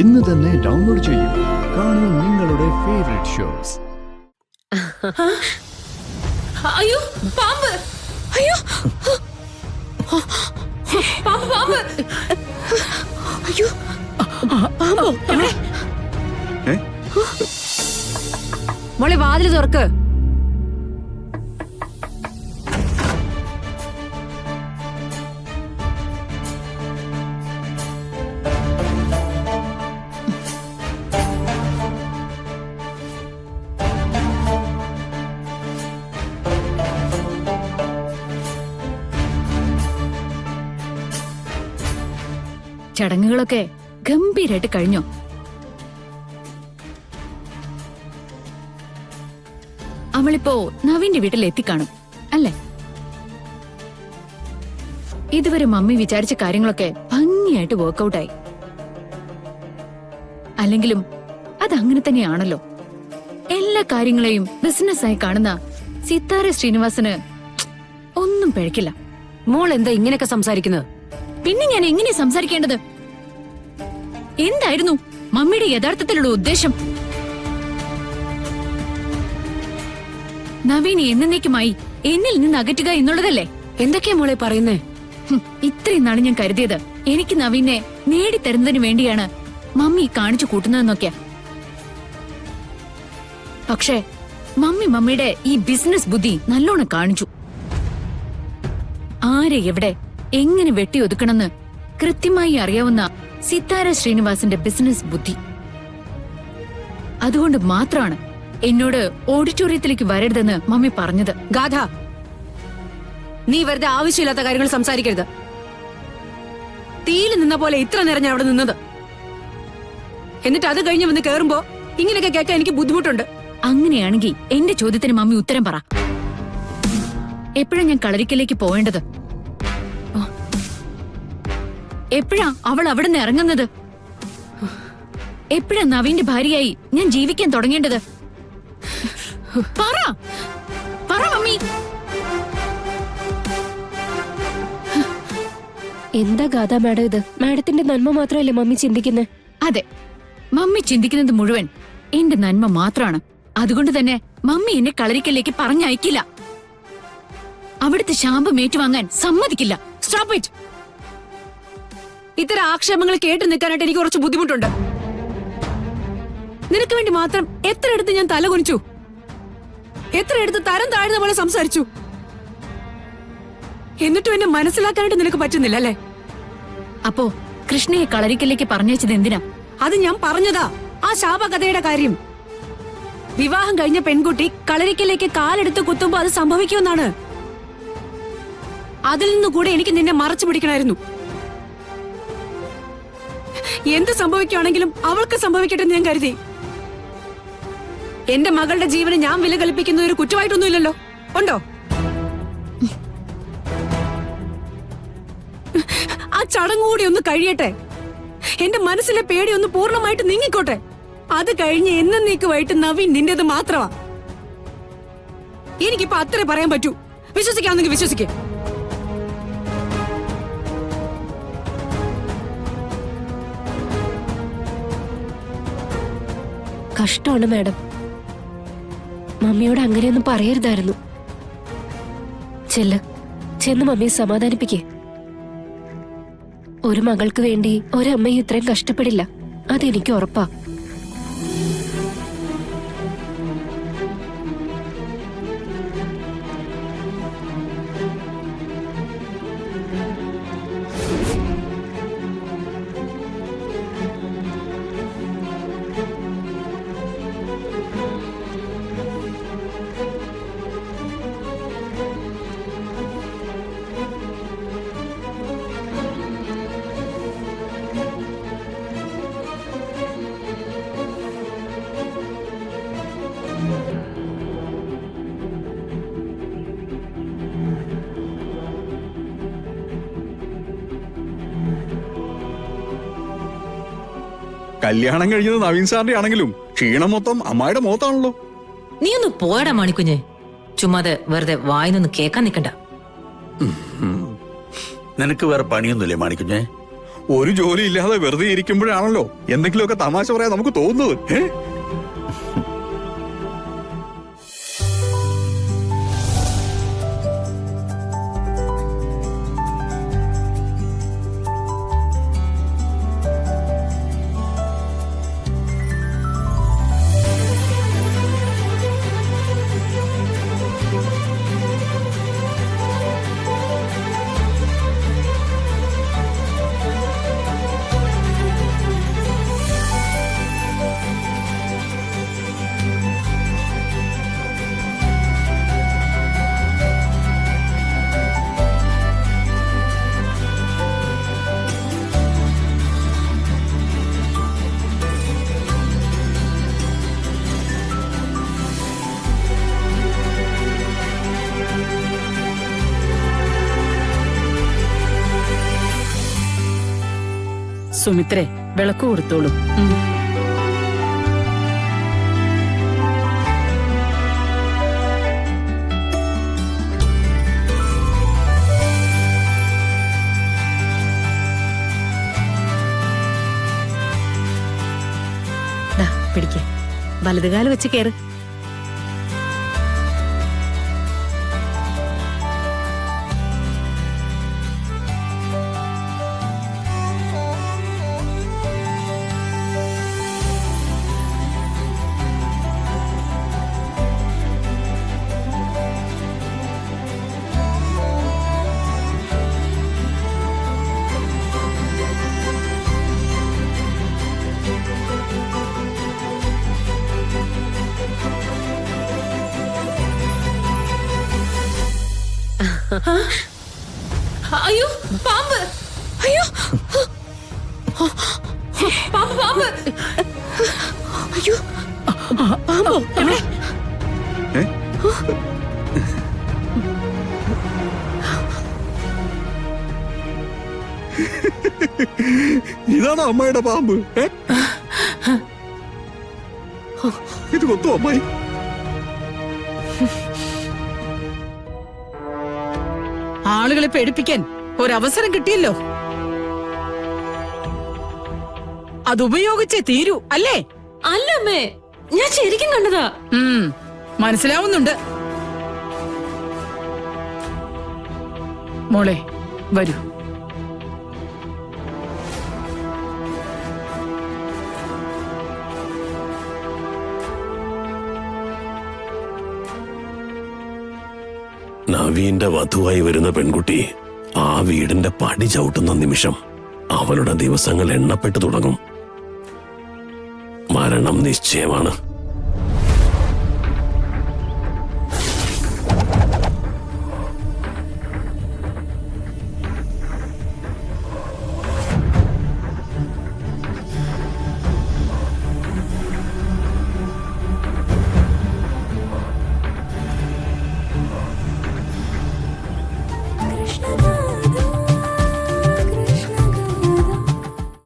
ഇന്ന് തന്നെ ഡൗൺലോഡ് ചെയ്യൂ. കാണൂ നിങ്ങളുടെ ഫേവറേറ്റ് ഷോസ്. അയ്യോ പാമ്പ്! അയ്യോ പാമ്പ് പാമ്പ്! അയ്യോ പാമ്പോ? മോളെ വാതില് തുറക്ക്. ചടങ്ങുകളൊക്കെ ഗംഭീരായിട്ട് കഴിഞ്ഞോ? അവളിപ്പോ നവീന്റെ വീട്ടിൽ എത്തിക്കാണും അല്ലേ? ഇതുവരെ മമ്മി വിചാരിച്ച കാര്യങ്ങളൊക്കെ ഭംഗിയായിട്ട് വർക്കൗട്ടായി. അല്ലെങ്കിലും അതങ്ങനെ തന്നെയാണല്ലോ. എല്ലാ കാര്യങ്ങളെയും ബിസിനസ്സായി കാണുന്ന സിത്താര ശ്രീനിവാസന് ഒന്നും പിഴക്കില്ല. മോൾ എന്താ ഇങ്ങനെയൊക്കെ സംസാരിക്കുന്നത്? പിന്നെ ഞാൻ എങ്ങനെ സംസാരിക്കേണ്ടത്? എന്തായിരുന്നു മമ്മിയുടെ യഥാർത്ഥത്തിലുള്ള ഉദ്ദേശം? നവീനെ എന്നേക്കുമായി എന്നിൽ നിന്ന് അകറ്റുക എന്നുള്ളതല്ലേ? എന്തൊക്കെയാ മോളെ പറയുന്നേ? ഇത്രയും നാള് ഞാൻ കരുതിയത് എനിക്ക് നവീനെ നേടിത്തരുന്നതിന് വേണ്ടിയാണ് മമ്മി കാണിച്ചു കൂട്ടുന്നതെന്നൊക്കെയാ. പക്ഷേ മമ്മിയുടെ ഈ ബിസിനസ് ബുദ്ധി നല്ലോണം കാണിച്ചു. ആരെ എവിടെ എങ്ങനെ വെട്ടിയൊതുക്കണമെന്ന് കൃത്യമായി അറിയാവുന്ന സിത്താര ശ്രീനിവാസന്റെ ബിസിനസ് ബുദ്ധി. അതുകൊണ്ട് മാത്രമാണ് എന്നോട് ഓഡിറ്റോറിയത്തിലേക്ക് വരരുതെന്ന് മമ്മി പറഞ്ഞത്. ഗാഥ, നീ വെറുതെ ആവശ്യമില്ലാത്ത കാര്യങ്ങൾ സംസാരിക്കരുത്. തീയിൽ നിന്ന പോലെ ഇത്ര നേരം ഞാൻ അവിടെ നിന്നത്. എന്നിട്ട് അത് കഴിഞ്ഞ് വന്ന് കേറുമ്പോ ഇങ്ങനെയൊക്കെ കേൾക്കാൻ എനിക്ക് ബുദ്ധിമുട്ടുണ്ട്. അങ്ങനെയാണെങ്കിൽ എന്റെ ചോദ്യത്തിന് മമ്മി ഉത്തരം പറ. എപ്പോഴാ ഞാൻ കളരിക്കലേക്ക് പോവേണ്ടത്? എപ്പോഴാ അവൾ അവിടെ നിന്ന് ഇറങ്ങുന്നത്? എപ്പോഴാ നവീന്റെ ഭാര്യയായി ഞാൻ ജീവിക്കാൻ തുടങ്ങേണ്ടത്? പറ പറ മമ്മി. എന്താ ഗാഥ മാഡം ഇത്? മാഡത്തിന്റെ നന്മ മാത്രമല്ലേ മമ്മി ചിന്തിക്കുന്നത്? അതെ, മമ്മി ചിന്തിക്കുന്നത് മുഴുവൻ എന്റെ നന്മ മാത്രമാണ്. അതുകൊണ്ട് തന്നെ മമ്മി എന്നെ കളരിക്കലേക്ക് പറഞ്ഞയക്കില്ല. അവിടുത്തെ ശാപം ഏറ്റുവാങ്ങാൻ സമ്മതിക്കില്ല. Stop it. ഇത്തരം ആക്ഷേപങ്ങൾ കേട്ടു നിൽക്കാനായിട്ട് എനിക്ക് കുറച്ച് ബുദ്ധിമുട്ടുണ്ട്. നിനക്ക് വേണ്ടി മാത്രം എത്ര എടുത്ത് ഞാൻ തല കുനിച്ചു, എത്ര എടുത്ത് തരം താഴ്ന്ന പോലെ സംസാരിച്ചു. എന്നിട്ടും എന്നെ മനസ്സിലാക്കാനായിട്ട് നിനക്ക് പറ്റുന്നില്ല അല്ലേ? അപ്പോ കൃഷ്ണയെ കളരിക്കലേക്ക് പറഞ്ഞയച്ചത് എന്തിനാ? അത് ഞാൻ പറഞ്ഞതാ, ആ ശാപകഥയുടെ കാര്യം. വിവാഹം കഴിഞ്ഞ പെൺകുട്ടി കളരിക്കലേക്ക് കാലെടുത്ത് കുത്തുമ്പോ അത് സംഭവിക്കുമെന്നാണ്. അതിൽ നിന്നുകൂടെ എനിക്ക് നിന്നെ മറച്ചു പിടിക്കണമായിരുന്നു. എന്ത് സംഭവിക്കുകയാണെങ്കിലും അവൾക്ക് സംഭവിക്കട്ടെ എന്ന് ഞാൻ കരുതി. എന്റെ മകളുടെ ജീവന് ഞാൻ വില കൽപ്പിക്കുന്ന ഒരു കുറ്റമായിട്ടൊന്നുമില്ലല്ലോ. ഉണ്ടോ? ആ ചടങ്ങ് കൂടി ഒന്ന് കഴിയട്ടെ. എന്റെ മനസ്സിലെ പേടി ഒന്ന് പൂർണ്ണമായിട്ട് നീങ്ങിക്കോട്ടെ. അത് കഴിഞ്ഞ് എന്നേക്കുമായിട്ട് നവീൻ നിന്റേത് മാത്രമാ. എനിക്കിപ്പോ അത്രേ പറയാൻ പറ്റൂ. വിശ്വസിക്കാമെങ്കിൽ വിശ്വസിക്കേ. കഷ്ടമാണ് മാഡം. മമ്മിയോട് അങ്ങനെയൊന്നും പറയരുതായിരുന്നു. ചെന്ന് മമ്മിയെ സമാധാനിപ്പിക്കേ. ഒരു മകൾക്ക് വേണ്ടി ഒരമ്മയും ഇത്രയും കഷ്ടപ്പെടില്ല, അതെനിക്ക് ഉറപ്പാ. കല്യാണം കഴിഞ്ഞത് നവീൻ സാറിന്റെ ആണെങ്കിലും ക്ഷീണം മൊത്തം അമ്മായിയുടെ മുഖത്താണല്ലോ. നീ ഒന്ന് പോയടാ മാണിക്കുഞ്ഞെ. ചുമ്മാതെ വെറുതെ വായിന്നൊന്ന് കേക്കാൻ നിക്കണ്ട. നിനക്ക് വേറെ പണിയൊന്നുമില്ലേ മാണിക്കുഞ്ഞെ? ഒരു ജോലി ഇല്ലാതെ വെറുതെ ഇരിക്കുമ്പോഴാണല്ലോ എന്തെങ്കിലുമൊക്കെ തമാശ പറയാൻ നമുക്ക് തോന്നുന്നത്. സുമിത്രേ, വിളക്ക് കൊടുത്തോളൂ. പിടിക്ക, വലതുകാല് വെച്ച് കേറ്. അയ്യോ, പാമ്പ്! അയ്യോ, പാമ്പ്, പാമ്പ്! അയ്യോ, പാമ്പോ? എവിടെ? ഇതാണോ അമ്മയുടെ പാമ്പ്? ഇത് കൊത്തു അമ്മായി. ആളുകളെ പേടിപ്പിക്കാൻ ഒരവസരം കിട്ടിയല്ലോ. അതുപയോഗിച്ചേ തീരൂ, അല്ലേ? അല്ലമ്മേ, ഞാൻ ശരിക്കും കണ്ടതാ. മനസ്സിലാവുന്നുണ്ട്. മോളെ, വരൂ. നവീന്റെ വധുവായി വരുന്ന പെൺകുട്ടി ആ വീടിന്റെ പടി ചവിട്ടുന്ന നിമിഷം അവളുടെ ദിവസങ്ങൾ എണ്ണപ്പെട്ടു തുടങ്ങും. മരണം നിശ്ചയമാണ്.